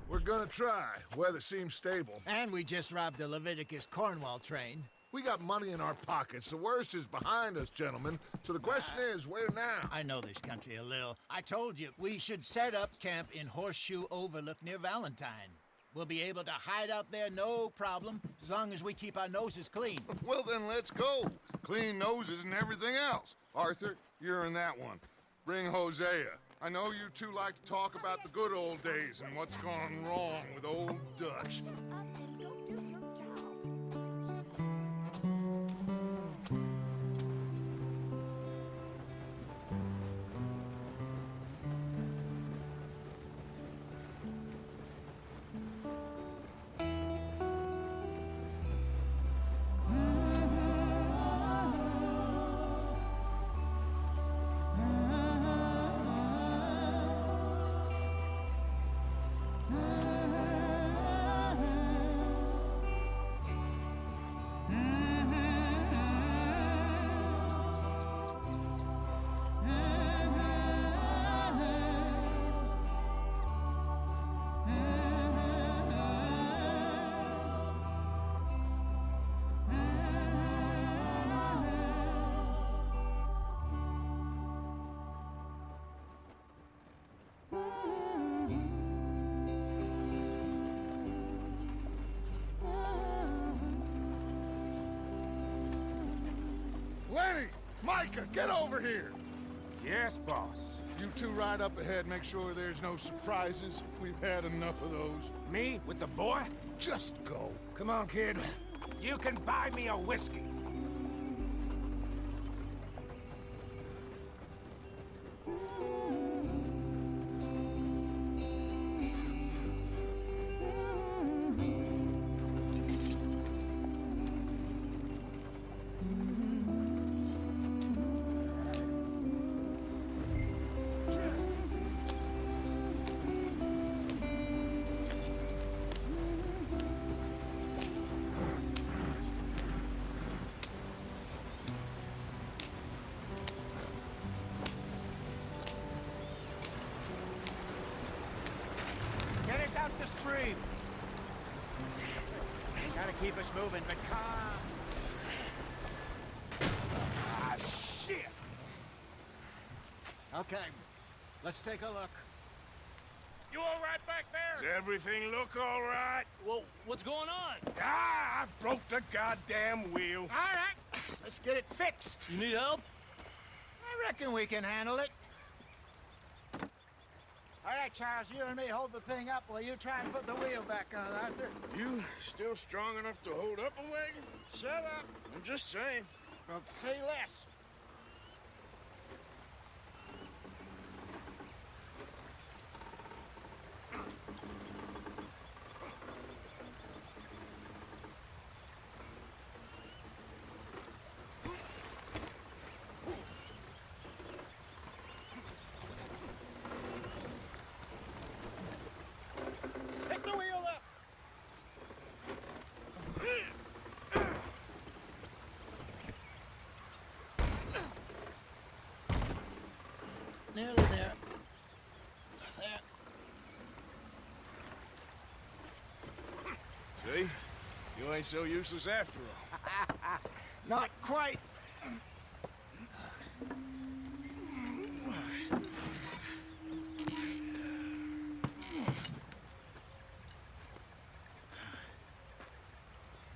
We're gonna try. Weather seems stable. And we just robbed the Leviticus Cornwall train. We got money in our pockets. The worst is behind us, gentlemen. So the question is, where now? I know this country a little. I told you, we should set up camp in Horseshoe Overlook near Valentine. We'll be able to hide out there, no problem, as long as we keep our noses clean. Well, then let's go. Clean noses and everything else. Arthur, you're in that one. Bring Hosea. I know you two like to talk about the good old days and what's gone wrong with old Dutch. Lenny! Micah, get over here! Yes, boss. You two ride up ahead, make sure there's no surprises. We've had enough of those. Me with the boy? Just go. Come on, kid. You can buy me a whiskey. Get us out the stream. Gotta keep us moving, but calm. Ah, shit! Okay, let's take a look. You all right back there? Does everything look all right? Well, what's going on? Ah, I broke the goddamn wheel. All right, let's get it fixed. You need help? I reckon we can handle it. All right, Charles, you and me hold the thing up while you try and put the wheel back on, Arthur. You still strong enough to hold up a wagon? Shut up. I'm just saying. Well, say less. Pick the wheel up. Nearly there. There. See? You ain't so useless after all. Not quite.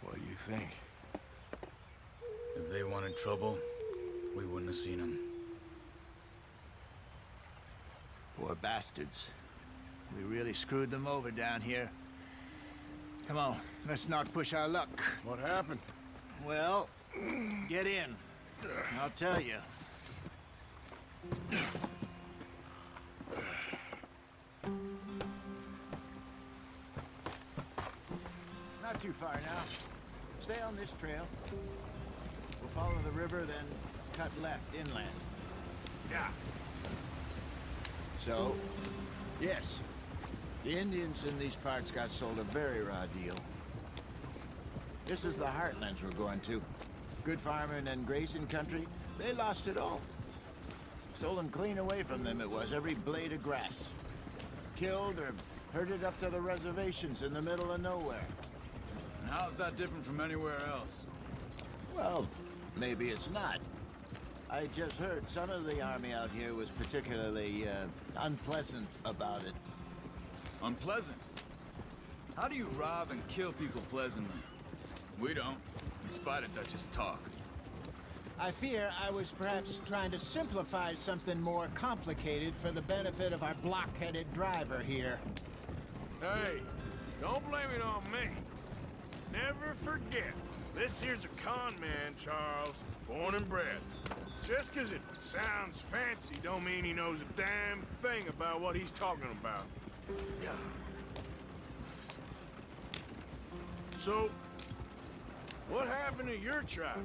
What do you think? If they wanted trouble, we wouldn't have seen them. Poor bastards. We really screwed them over down here. Come on, let's not push our luck. What happened? Well, get in. I'll tell you. Not too far now. Stay on this trail. We'll follow the river, then cut left inland. Yeah. So, yes, the Indians in these parts got sold a very raw deal. This is the heartlands we're going to. Good farming and grazing country, they lost it all. Stolen clean away from them it was, every blade of grass. Killed or Herded up to the reservations in the middle of nowhere. And how's that different from anywhere else? Well, maybe it's not. I just heard some of the army out here was particularly, unpleasant about it. Unpleasant? How do you rob and kill people pleasantly? We don't, in spite of Dutch's talk. I fear I was perhaps trying to simplify something more complicated for the benefit of our block-headed driver here. Hey, don't blame it on me. Never forget, this here's a con man, Charles, born and bred. Just 'cause it sounds fancy don't mean he knows a damn thing about what he's talking about. Yeah. So, what happened to your tribe?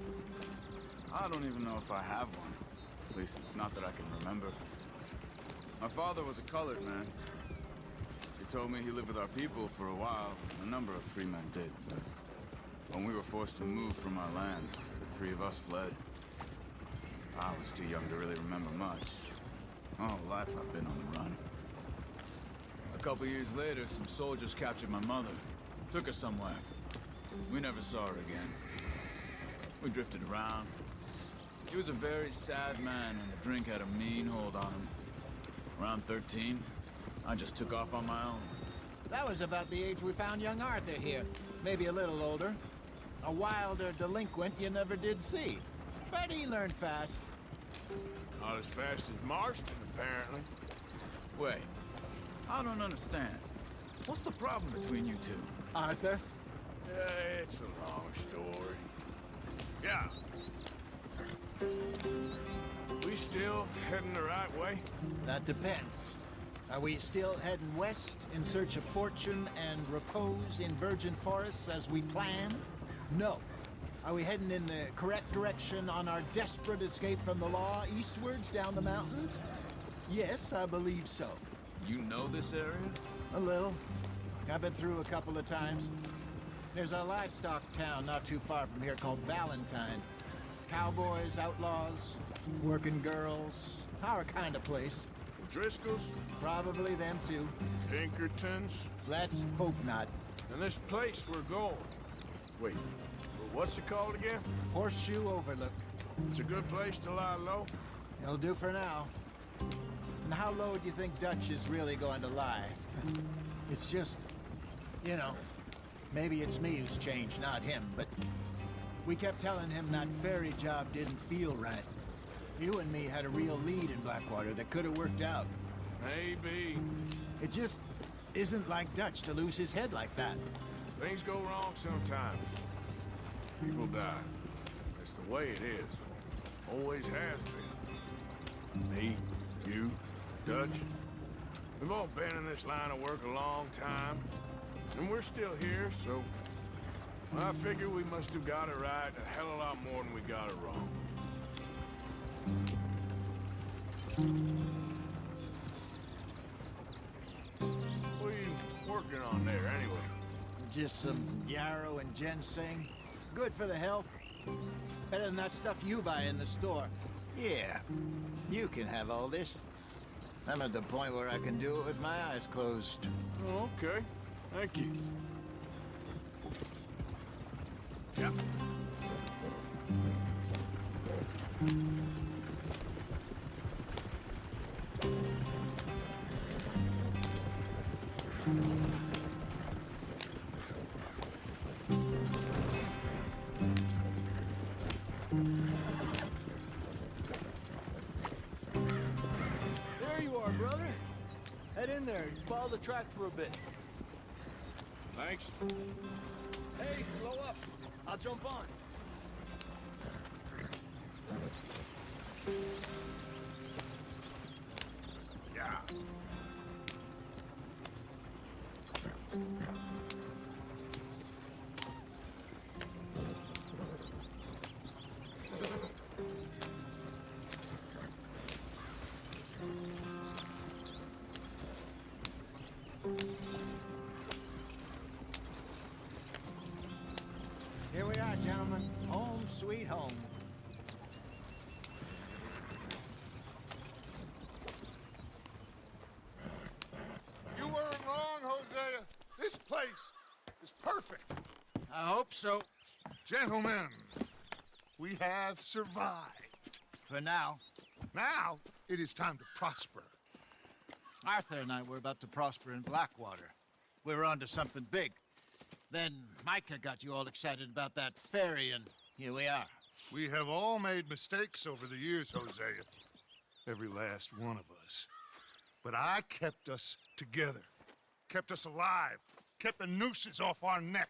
I don't even know if I have one. At least, not that I can remember. My father was a colored man. He told me he lived with our people for a while. A number of free men did, but when we were forced to move from our lands, the three of us fled. I was too young to really remember much. My whole life I've been on the run. A couple years later, some soldiers captured my mother. Took her somewhere. We never saw her again. We drifted around. He was a very sad man, and the drink had a mean hold on him. Around 13, I just took off on my own. That was about the age we found young Arthur here. Maybe a little older. A wilder delinquent you never did see. But he learned fast. Not as fast as Marston, apparently. Wait, I don't understand. What's the problem between you two? Arthur? It's a long story. Yeah. We still heading the right way? That depends. Are we still heading west in search of fortune and repose in virgin forests as we planned? No. Are we heading in the correct direction on our desperate escape from the law eastwards down the mountains? Yes, I believe so. You know this area? A little. I've been through a couple of times. There's a livestock town not too far from here called Valentine. Cowboys, outlaws, working girls, our kind of place. Driscoll's? Probably them too. Pinkertons? Let's hope not. And this place we're going. Wait, what's it called again? Horseshoe Overlook. It's a good place to lie low. It'll do for now. And how low do you think Dutch is really going to lie? It's just, you know, maybe it's me who's changed, not him, but we kept telling him that ferry job didn't feel right. You and me had a real lead in Blackwater that could have worked out. Maybe. It just isn't like Dutch to lose his head like that. Things go wrong sometimes. People die. It's the way it is. Always has been. Me, you, Dutch. We've all been in this line of work a long time. And we're still here, so I figure we must have got it right a hell of a lot more than we got it wrong. What are you working on there, anyway? Just some yarrow and ginseng. Good for the health. Better than that stuff you buy in the store. Yeah, you can have all this. I'm at the point where I can do it with my eyes closed. Oh, okay. Thank you. Yeah. There you are, brother. Head in there. Follow the track for a bit. Thanks. Hey, slow up. I'll jump on. Yeah. Here we are, gentlemen. Home sweet home. You weren't wrong, place is perfect. I hope so. Gentlemen, we have survived. For now. Now, it is time to prosper. Arthur and I were about to prosper in Blackwater. We were onto something big. Then Micah got you all excited about that ferry, and here we are. We have all made mistakes over the years, Hosea. Every last one of us. But I kept us together. Kept us alive. Kept the nooses off our neck.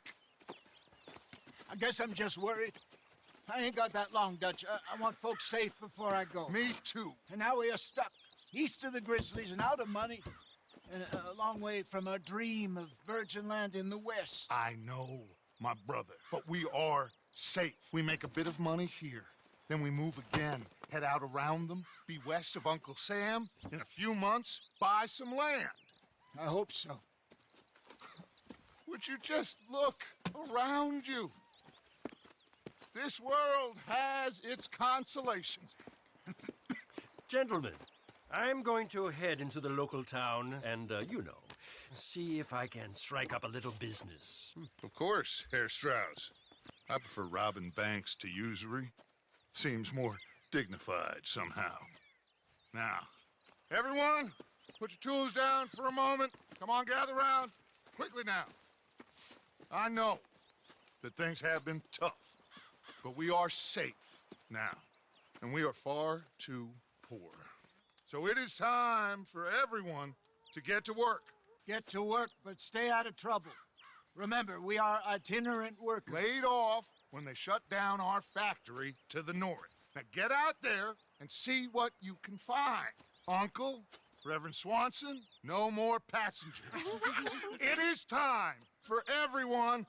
I guess I'm just worried. I ain't got that long, Dutch. I want folks safe before I go. Me too. And now we are stuck, east of the Grizzlies and out of money, and a long way from our dream of virgin land in the west. I know, my brother. But we are safe. We make a bit of money here. Then we move again, head out around them, be west of Uncle Sam. In a few months, buy some land. I hope so. Would you just look around you? This world has its consolations. Gentlemen, I'm going to head into the local town and, see if I can strike up a little business. Of course, Herr Strauss. I prefer robbing banks to usury. Seems more dignified somehow. Now, everyone, put your tools down for a moment. Come on, gather round. Quickly now. I know that things have been tough, but we are safe now, and we are far too poor. So it is time for everyone to get to work. Get to work, but stay out of trouble. Remember, we are itinerant workers. Laid off when they shut down our factory to the north. Now get out there and see what you can find. Uncle, Reverend Swanson, no more passengers. It is time for everyone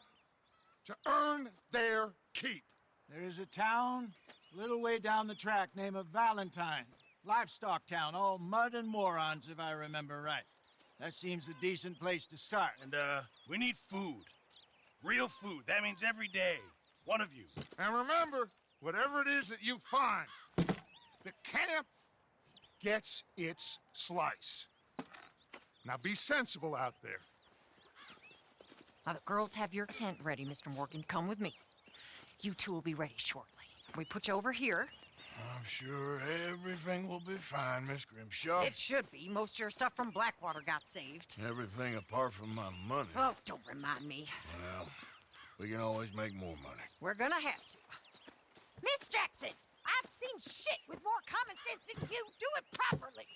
to earn their keep. There is a town a little way down the track named Valentine. Livestock town, all mud and morons, if I remember right. That seems a decent place to start. And, we need food. Real food. That means every day. One of you. And remember, whatever it is that you find, the camp gets its slice. Now be sensible out there. Now, the girls have your tent ready, Mr. Morgan. Come with me. You two will be ready shortly. We put you over here. I'm sure everything will be fine, Miss Grimshaw. It should be. Most of your stuff from Blackwater got saved. Everything apart from my money. Oh, don't remind me. Well, we can always make more money. We're gonna have to. Miss Jackson, I've seen shit with more common sense than you. Do it properly.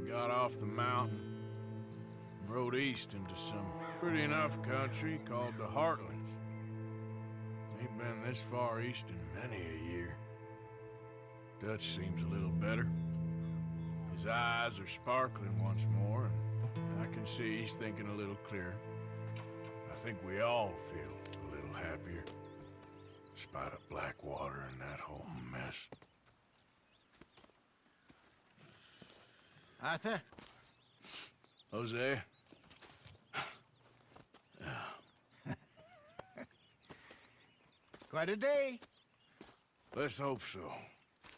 Got off the mountain, rode east into some pretty enough country called the Heartlands. Ain't been this far east in many a year. Dutch seems a little better. His eyes are sparkling once more, and I can see he's thinking a little clearer. I think we all feel a little happier, in spite of Blackwater and that whole mess. Arthur? Jose? Quite a day. Let's hope so.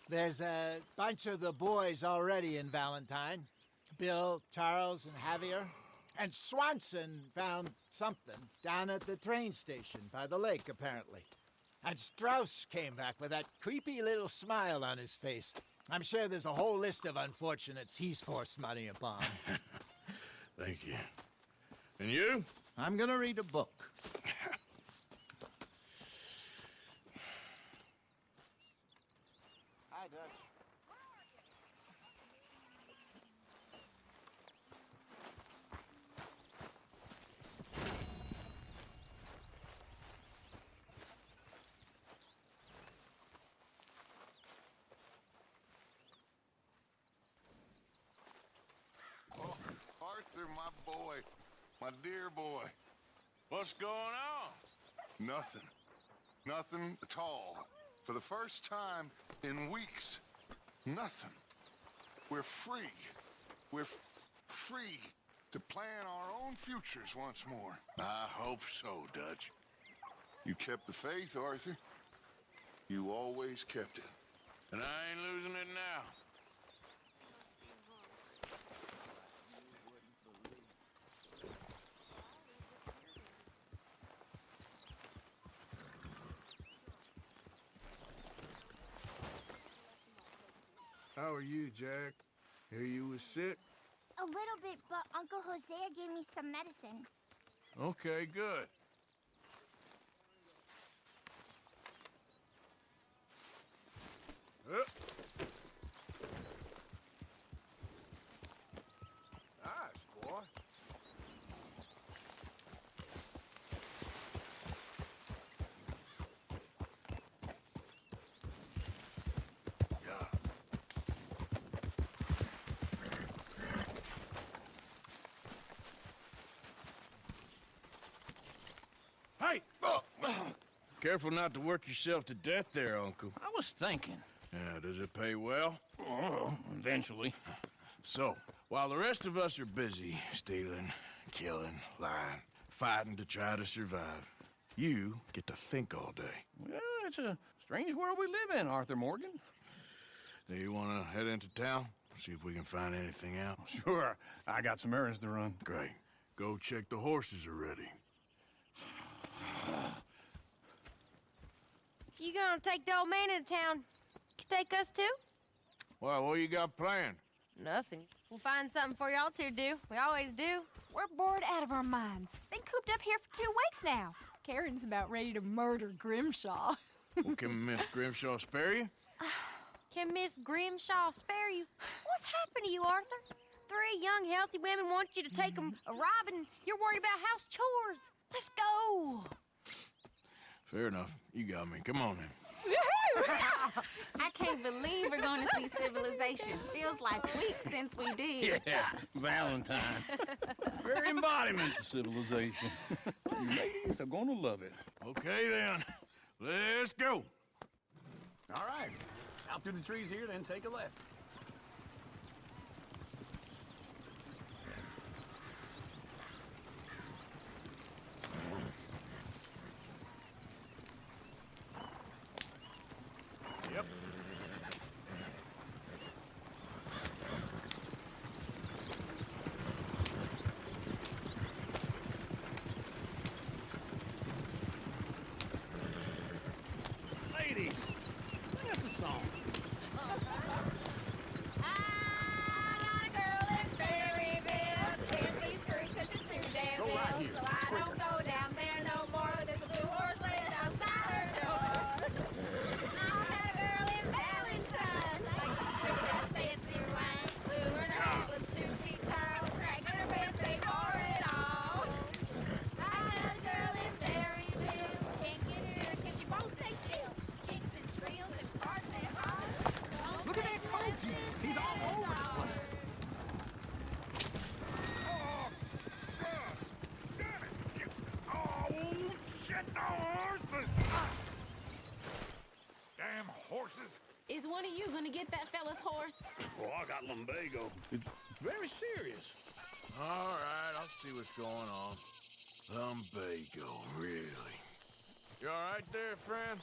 There's a bunch of the boys already in Valentine. Bill, Charles, and Javier. And Swanson found something down at the train station by the lake, apparently. And Strauss came back with that creepy little smile on his face. I'm sure there's a whole list of unfortunates he's forced money upon. Thank you. And you? I'm gonna read a book. Hi, Dutch. Oh, Arthur, my boy. My dear boy. What's going on? Nothing. Nothing at all. For the first time in weeks. Nothing. We're free. We're free to plan our own futures once more. I hope so, Dutch. You kept the faith, Arthur. You always kept it. And I ain't losing it now. How are you, Jack? Hear you was sick? A little bit, but Uncle Hosea gave me some medicine. Okay, good. Nice, boy. Hey! Careful not to work yourself to death there, Uncle. I was thinking. Yeah, does it pay well? Oh, eventually. So, while the rest of us are busy stealing, killing, lying, fighting to try to survive, you get to think all day. Well, it's a strange world we live in, Arthur Morgan. Do you want to head into town? See if we can find anything out? Sure, I got some errands to run. Great. Go check the horses are ready. You gonna take the old man into town? You take us too? Well, what you got planned? Nothing. We'll find something for y'all to do. We always do. We're bored out of our minds. Been cooped up here for 2 weeks now. Karen's about ready to murder Grimshaw. Well, can Miss Grimshaw spare you? Can Miss Grimshaw spare you? What's happened to you, Arthur? 3 young, healthy women want you to take them a robbing. You're worried about house chores. Let's go. Fair enough. You got me. Come on then. I can't believe we're going to see civilization. Feels like weeks since we did. Yeah, Valentine. Very embodiment of civilization. You ladies are gonna love it. Okay then. Let's go. All right. Out through the trees here, then take a left. Yep. Ladies, sing us a song. Go right here. So I don't go down there no more. There's a blue horse laying outside her door. I had a girl in Valentine's. Like she drank that fancy wine. Blue and her was 2 feet tall. Cracking her breast made for it all. I had a girl in Berryville. Can't get her 'cause she won't stay still. She kicks and squeals and parts it hard. Look at that coat. He's all over the place. Damn horses! Is one of you going to get that fella's horse? Oh, I got lumbago. It's very serious. All right, I'll see what's going on. Lumbago, really? You all right there, friend?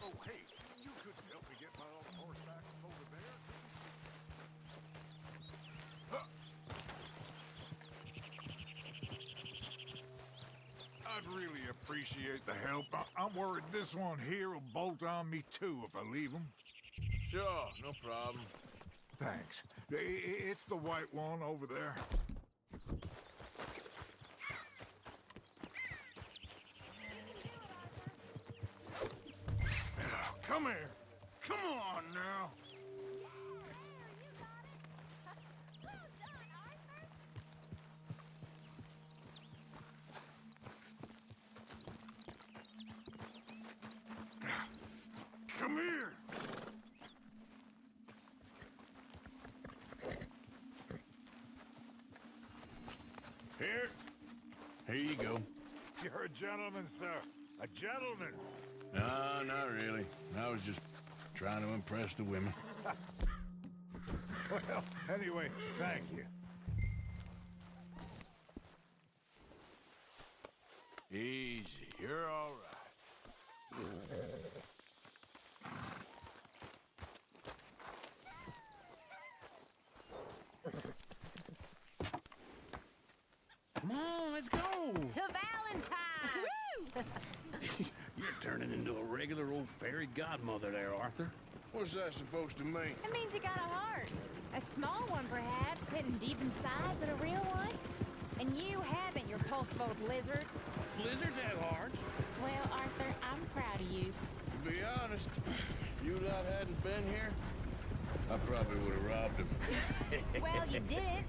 Oh, hey, you could help me get my old horse back from over there. I'd really appreciate the help. I'm worried this one here will bolt on me too if I leave him. Sure, no problem. Thanks. It's the white one over there. Come here. Come on now. Come here. Here. Here you go. You're a gentleman, sir. A gentleman. No, not really. I was just trying to impress the women. Well, anyway, thank you. Easy, you're all right. Come on, let's go. To Valentine! You're turning into a regular old fairy godmother there, Arthur. What's that supposed to mean? It means you got a heart. A small one, perhaps, hidden deep inside, but a real one. And you haven't, you pulse-boat lizard. Blizzards have hearts. Well, Arthur, I'm proud of you. To be honest, if you lot hadn't been here, I probably would have robbed him. Well, you didn't.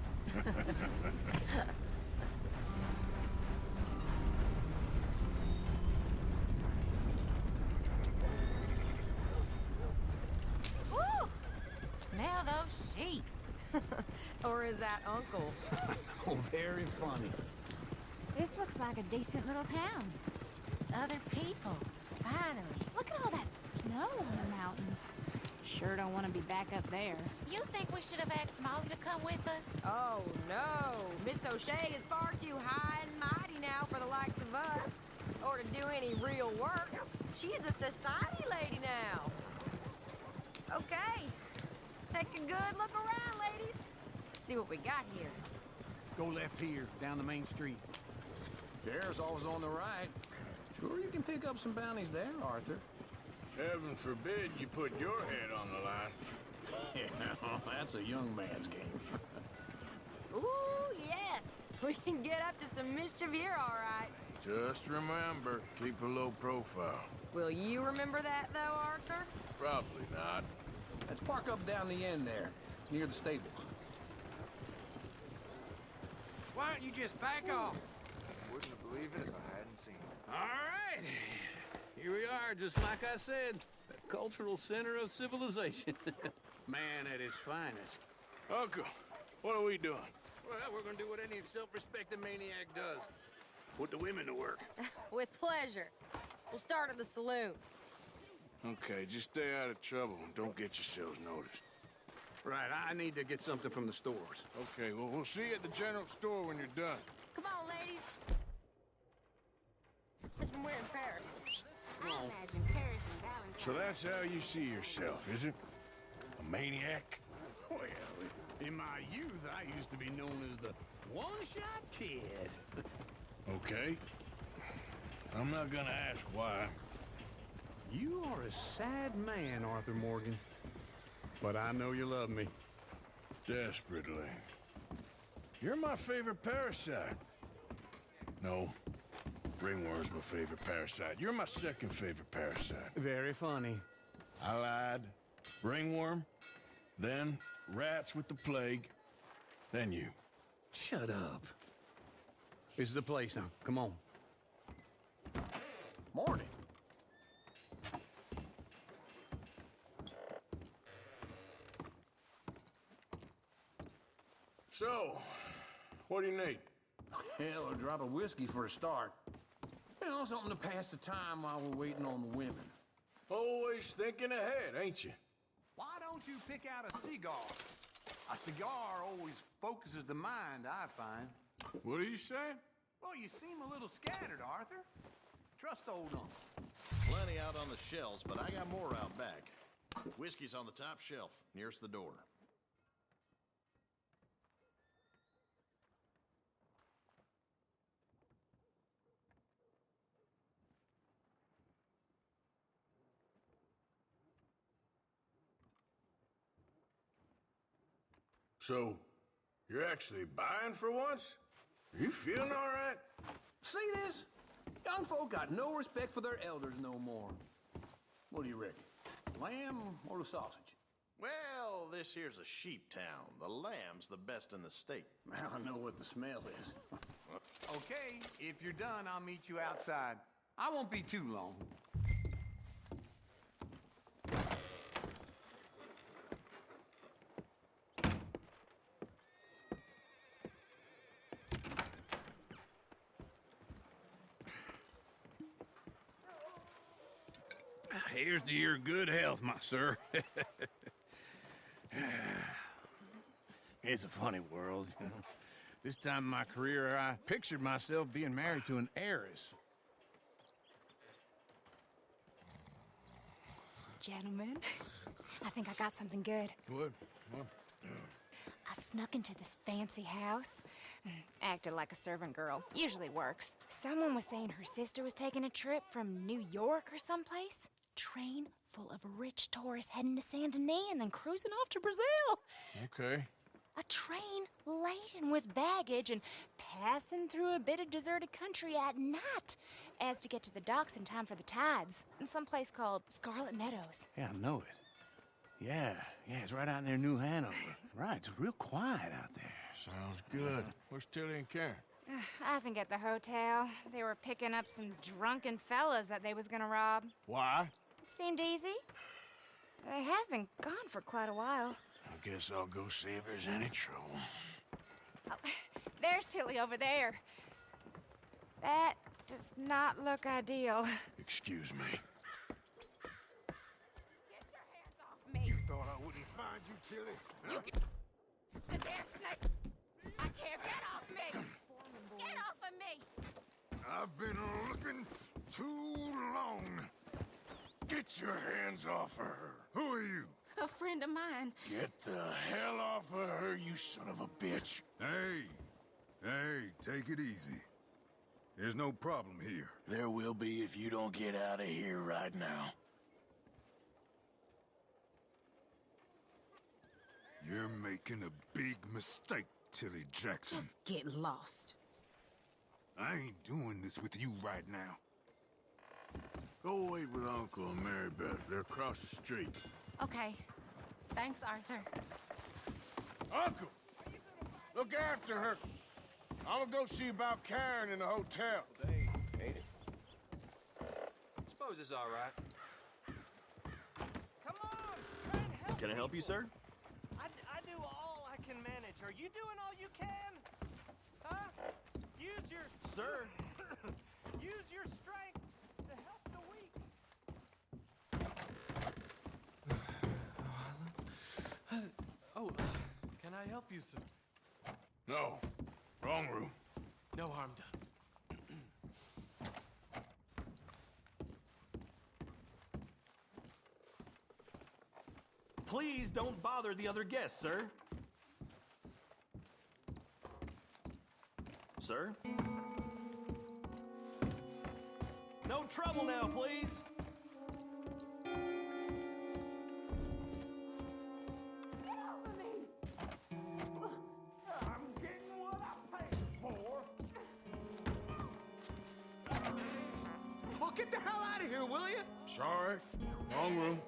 Woo! Smell those sheep. Or is that Uncle? Oh, very funny. This looks like a decent little town. Other people. Finally. Look at all that snow on the mountains. Sure don't want to be back up there. You think we should have asked Molly to come with us? Oh, no. Miss O'Shea is far too high and mighty now for the likes of us, or to do any real work. She's a society lady now. Okay. Take a good look around, ladies. See what we got here. Go left here, down the main street. Sheriff's always on the right. Sure you can pick up some bounties there, Arthur. Heaven forbid you put your head on the line. Yeah, that's a young man's game. Ooh, yes. We can get up to some mischief here, all right. Just remember, keep a low profile. Will you remember that, though, Arthur? Probably not. Let's park up down the end there, near the stables. Why don't you just back off? Wouldn't have believed it if I hadn't seen it. All right. Here we are, just like I said. The cultural center of civilization. Man at his finest. Uncle, what are we doing? Well, we're gonna do what any self-respecting maniac does. Put the women to work. With pleasure. We'll start at the saloon. Okay, just stay out of trouble and don't get yourselves noticed. Right, I need to get something from the stores. Okay, well, we'll see you at the general store when you're done. Come on, ladies. Imagine we're in Paris. I imagine Paris and Valentine. So that's how you see yourself, is it? A maniac? Well, in my youth, I used to be known as the one-shot kid. Okay. I'm not gonna ask why. You are a sad man, Arthur Morgan. But I know you love me. Desperately. You're my favorite parasite. No. Ringworm's my favorite parasite. You're my second favorite parasite. Very funny. I lied. Ringworm, then rats with the plague, then you. Shut up. This is the place now. Come on. Morning. So, what do you need? Hell, a drop of whiskey for a start. You know, something to pass the time while we're waiting on the women. Always thinking ahead, ain't you? Why don't you pick out a cigar? A cigar always focuses the mind, I find. What are you saying? Well, you seem a little scattered, Arthur. Trust old Uncle. Plenty out on the shelves, but I got more out back. Whiskey's on the top shelf, nearest the door. So, you're actually buying for once? Are you feeling all right? See this? Young folk got no respect for their elders no more. What do you reckon? Lamb or the sausage? Well, this here's a sheep town. The lamb's the best in the state. I know what the smell is. Okay, if you're done, I'll meet you outside. I won't be too long. Here's to your good health, my sir. It's a funny world, you know. This time in my career, I pictured myself being married to an heiress. Gentlemen, I think I got something good. What? I snuck into this fancy house. Acted like a servant girl. Usually works. Someone was saying her sister was taking a trip from New York or someplace. Train full of rich tourists heading to Saint Denis and then cruising off to Brazil. Okay. A train laden with baggage and passing through a bit of deserted country at night as to get to the docks in time for the tides in some place called Scarlet Meadows. Yeah, I know it. Yeah, it's right out near New Hanover. Right, it's real quiet out there. Sounds good. Where's Tilly and Karen? I think at the hotel. They were picking up some drunken fellas that they was gonna rob. Why? It seemed easy. They have been gone for quite a while. I guess I'll go see if there's any trouble. Oh, there's Tilly over there. That does not look ideal. Excuse me. Me. You thought I wouldn't find you, Tilly? You the damn snake! I can't get off me! Get off of me! I've been looking too long. Get your hands off her. Who are you? A friend of mine. Get the hell off of her, you son of a bitch. Hey, take it easy. There's no problem here. There will be if you don't get out of here right now. You're making a big mistake, Tilly Jackson. Just get lost. I ain't doing this with you right now. Go wait with Uncle and Mary Beth. They're across the street. Okay. Thanks, Arthur. Uncle! Look after her. I'm gonna go see about Karen in the hotel. They ain't it? Suppose it's all right. Come on! Try and help Can I help you, sir? I do all I can manage. Are you doing all you can? Huh? Use your... Sir! Use your strength to help the weak. Oh, can I help you, sir? No. Wrong room. No harm done. Please don't bother the other guests, sir. Sir? No trouble now, please. I'm getting what I paid for. Oh, get the hell out of here, will you? Sorry. Wrong room.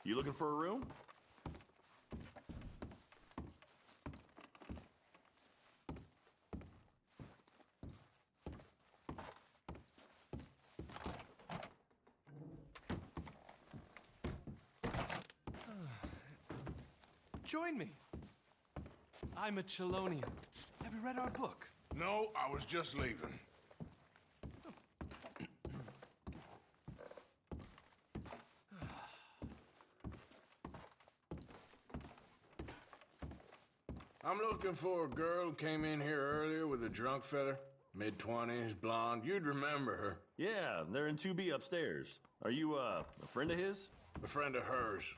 You looking for a room? Join me. I'm a Chelonian. Have you read our book? No, I was just leaving. I'm looking for a girl who came in here earlier with a drunk fella. Mid-20s, blonde. You'd remember her. Yeah, they're in 2B upstairs. Are you, a friend of his? A friend of hers.